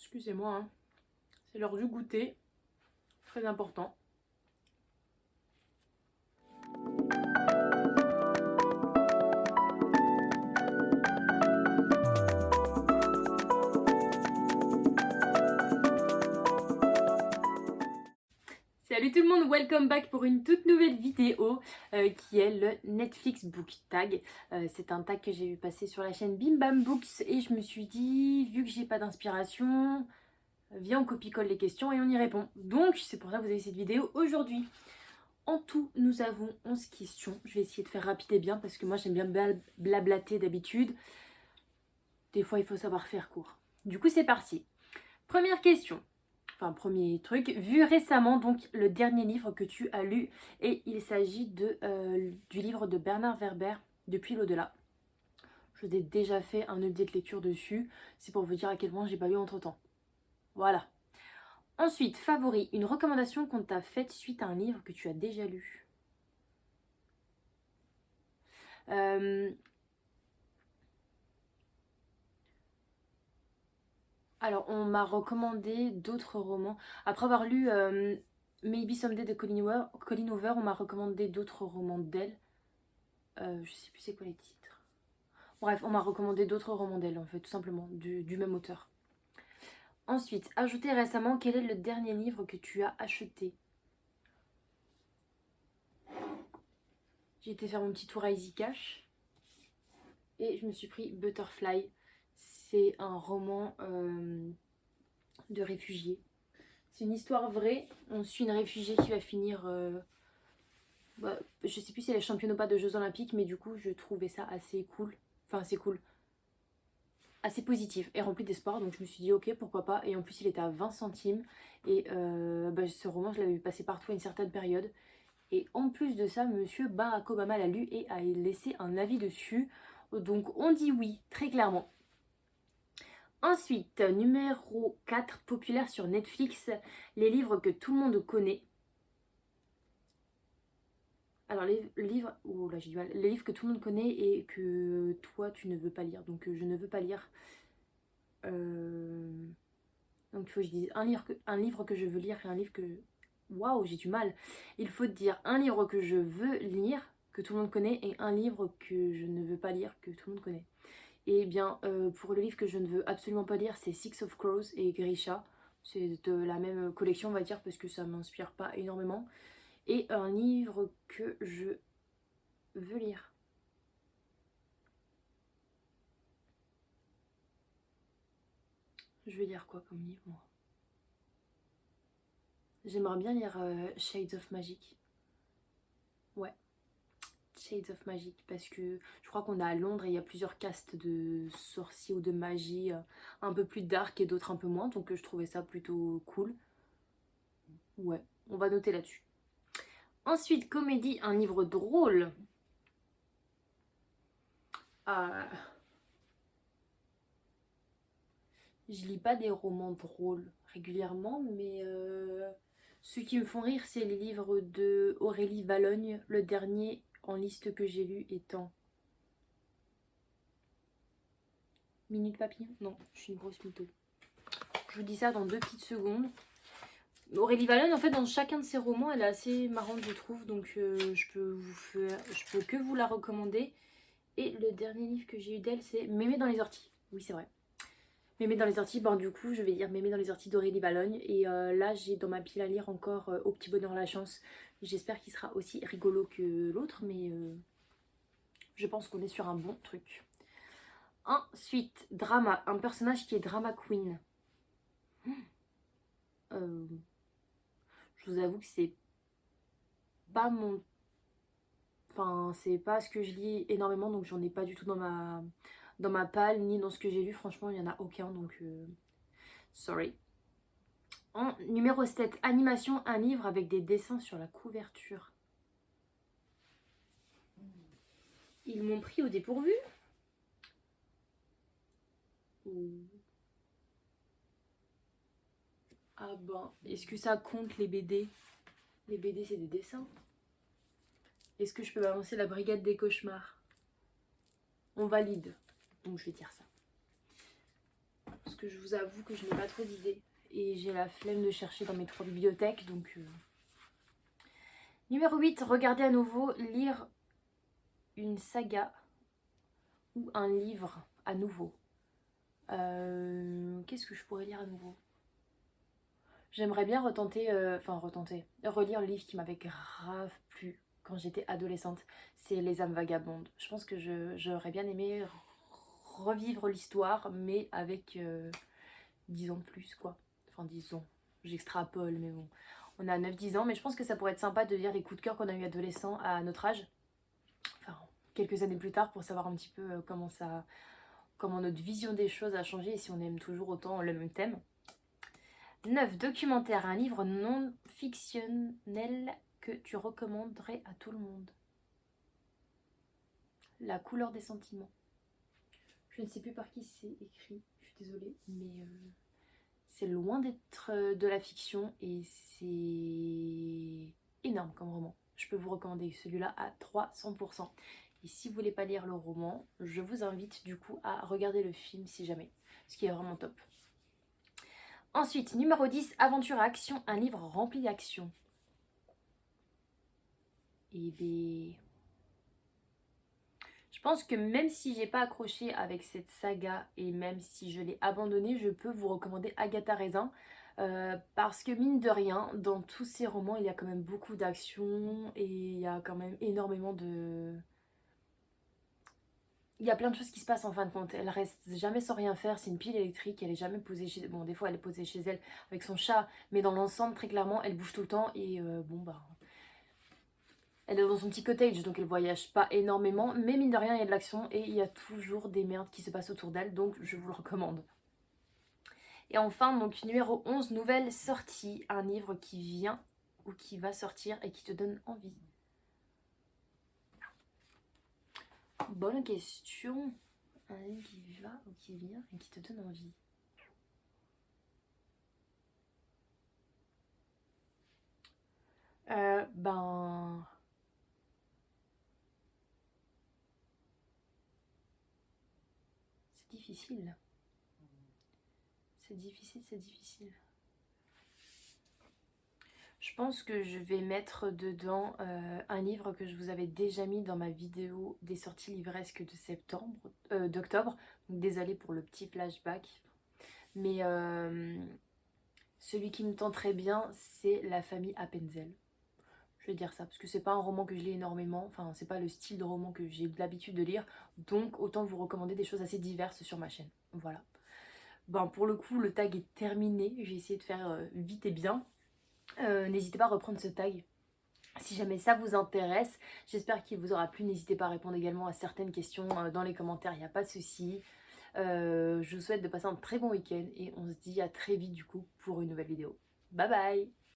Excusez-moi, hein. C'est l'heure du goûter. Très important. Salut tout le monde, welcome back pour une toute nouvelle vidéo qui est le Netflix Book Tag. C'est un tag que j'ai vu passer sur la chaîne Bim Bam Books et je me suis dit, vu que j'ai pas d'inspiration, viens on copie-colle les questions et on y répond. Donc c'est pour ça que vous avez cette vidéo aujourd'hui. En tout, nous avons 11 questions. Je vais essayer de faire rapide et bien parce que moi j'aime bien blablater d'habitude. Des fois il faut savoir faire court. Du coup c'est parti. Première question. Enfin, premier truc, vu récemment donc le dernier livre que tu as lu et il s'agit du livre de Bernard Werber, Depuis l'au-delà. Je vous ai déjà fait un update lecture dessus, c'est pour vous dire à quel point j'ai pas lu entre temps. Voilà. Ensuite, favori, une recommandation qu'on t'a faite suite à un livre que tu as déjà lu. Alors, on m'a recommandé d'autres romans. Après avoir lu Maybe Someday de Colleen Hoover, on m'a recommandé d'autres romans d'elle. Je sais plus c'est quoi les titres. Bref, on m'a recommandé d'autres romans d'elle, en fait, tout simplement, du même auteur. Ensuite, ajouté récemment, quel est le dernier livre que tu as acheté? J'ai été faire mon petit tour à Easy Cash et je me suis pris Butterfly. C'est un roman de réfugiés. C'est une histoire vraie. On suit une réfugiée qui va finir... je sais plus si elle est championne ou pas de Jeux Olympiques, mais du coup, je trouvais ça assez cool. Enfin, assez cool. Assez positif et rempli d'espoir, donc je me suis dit ok pourquoi pas, et en plus il était à 20 centimes et ce roman je l'avais vu passer partout à une certaine période, et en plus de ça monsieur Barack Obama l'a lu et a laissé un avis dessus, donc on dit oui très clairement. Ensuite, numéro 4, populaire sur Netflix, les livres que tout le monde connaît. Alors les livres, oh là j'ai du mal, les livres que tout le monde connaît et que toi tu ne veux pas lire, donc je ne veux pas lire. Donc il faut que je dise un livre que je veux lire et un livre que... Waouh, j'ai du mal. Il faut dire un livre que je veux lire, que tout le monde connaît, et un livre que je ne veux pas lire, que tout le monde connaît. Et bien, pour le livre que je ne veux absolument pas lire, c'est Six of Crows et Grisha. C'est de la même collection, on va dire, parce que ça m'inspire pas énormément. Et un livre que je veux lire. Je vais lire quoi comme livre, moi? J'aimerais bien lire Shades of Magic. Ouais. Shades of Magic, parce que je crois qu'on est à Londres et il y a plusieurs castes de sorciers ou de magie un peu plus dark et d'autres un peu moins, donc je trouvais ça plutôt cool. Ouais, on va noter là-dessus. Ensuite, comédie, un livre drôle. Je lis pas des romans drôles régulièrement, mais ceux qui me font rire, c'est les livres de Aurélie Vallogne, le dernier en liste que j'ai lu étant... Minute Papillon? Non, je suis une grosse mytho. Je vous dis ça dans 2 petites secondes. Aurélie Vallogne, en fait, dans chacun de ses romans, elle est assez marrante, je trouve. Donc, je peux que vous la recommander. Et le dernier livre que j'ai eu d'elle, c'est Mémé dans les orties. Oui, c'est vrai. Mémé dans les orties, du coup, je vais lire Mémé dans les orties d'Aurélie Vallogne. Et là, j'ai dans ma pile à lire encore Au petit bonheur la chance. J'espère qu'il sera aussi rigolo que l'autre, mais je pense qu'on est sur un bon truc. Ensuite, drama, un personnage qui est drama queen. Je vous avoue que c'est pas mon... Enfin, c'est pas ce que je lis énormément, donc j'en ai pas du tout dans ma palle, ni dans ce que j'ai lu. Franchement, il n'y en a aucun, donc... sorry. En numéro 7, animation, un livre avec des dessins sur la couverture. Ils m'ont pris au dépourvu. Ah ben, est-ce que ça compte les BD? Les BD, c'est des dessins. Est-ce que je peux balancer la brigade des cauchemars? On valide. Donc je vais dire ça. que je vous avoue que je n'ai pas trop d'idées. Et j'ai la flemme de chercher dans mes 3 bibliothèques. Donc Numéro 8, regardez à nouveau, lire une saga ou un livre à nouveau. Qu'est-ce que je pourrais lire à nouveau? J'aimerais bien relire le livre qui m'avait grave plu quand j'étais adolescente. C'est Les âmes vagabondes. Je pense que j'aurais bien aimé revivre l'histoire, mais avec 10 ans de plus, quoi. Enfin, 10 ans. J'extrapole, mais bon. On a 9-10 ans, mais je pense que ça pourrait être sympa de lire les coups de cœur qu'on a eu adolescents à notre âge. Enfin, quelques années plus tard, pour savoir un petit peu comment notre vision des choses a changé et si on aime toujours autant le même thème. 9. Documentaire, un livre non fictionnel que tu recommanderais à tout le monde. La couleur des sentiments. Je ne sais plus par qui c'est écrit, je suis désolée, mais c'est loin d'être de la fiction et c'est énorme comme roman. Je peux vous recommander celui-là à 300%. Et si vous voulez pas lire le roman, je vous invite du coup à regarder le film si jamais, ce qui est vraiment top. Ensuite, numéro 10, aventure à action, un livre rempli d'action. Et bien, je pense que même si j'ai pas accroché avec cette saga et même si je l'ai abandonnée, je peux vous recommander Agatha Raisin. Parce que mine de rien, dans tous ces romans, il y a quand même beaucoup d'action et il y a quand même énormément de... Il y a plein de choses qui se passent en fin de compte. Elle reste jamais sans rien faire. C'est une pile électrique. Elle est jamais posée chez... Bon, des fois, elle est posée chez elle avec son chat. Mais dans l'ensemble, très clairement, elle bouge tout le temps. Et elle est dans son petit cottage. Donc, elle voyage pas énormément. Mais mine de rien, il y a de l'action. Et il y a toujours des merdes qui se passent autour d'elle. Donc, je vous le recommande. Et enfin, donc, numéro 11, nouvelle sortie. Un livre qui vient ou qui va sortir et qui te donne envie. Bonne question. Un livre qui va ou qui vient et qui te donne envie. C'est difficile. C'est difficile. Je pense que je vais mettre dedans un livre que je vous avais déjà mis dans ma vidéo des sorties livresques de d'octobre. Donc désolée pour le petit flashback. Mais celui qui me tenterait bien, c'est La famille Appenzell. Je vais dire ça, parce que c'est pas un roman que je lis énormément. Enfin, c'est pas le style de roman que j'ai l'habitude de lire. Donc autant vous recommander des choses assez diverses sur ma chaîne. Voilà. Bon, pour le coup, le tag est terminé. J'ai essayé de faire vite et bien. N'hésitez pas à reprendre ce tag si jamais ça vous intéresse. J'espère qu'il vous aura plu. N'hésitez pas à répondre également à certaines questions dans les commentaires, il n'y a pas de souci. Je vous souhaite de passer un très bon week-end et on se dit à très vite du coup pour une nouvelle vidéo. Bye bye!